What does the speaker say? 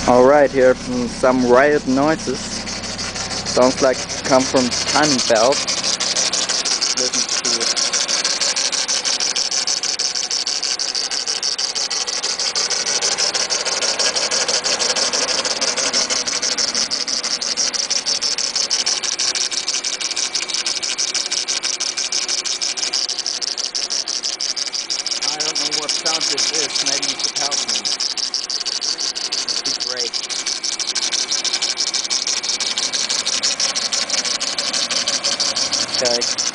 Alright, here some riot noises. Sounds like come from timing belt. Listen to it. I don't know what sound this is. Maybe you could help me. That'd be great. Okay.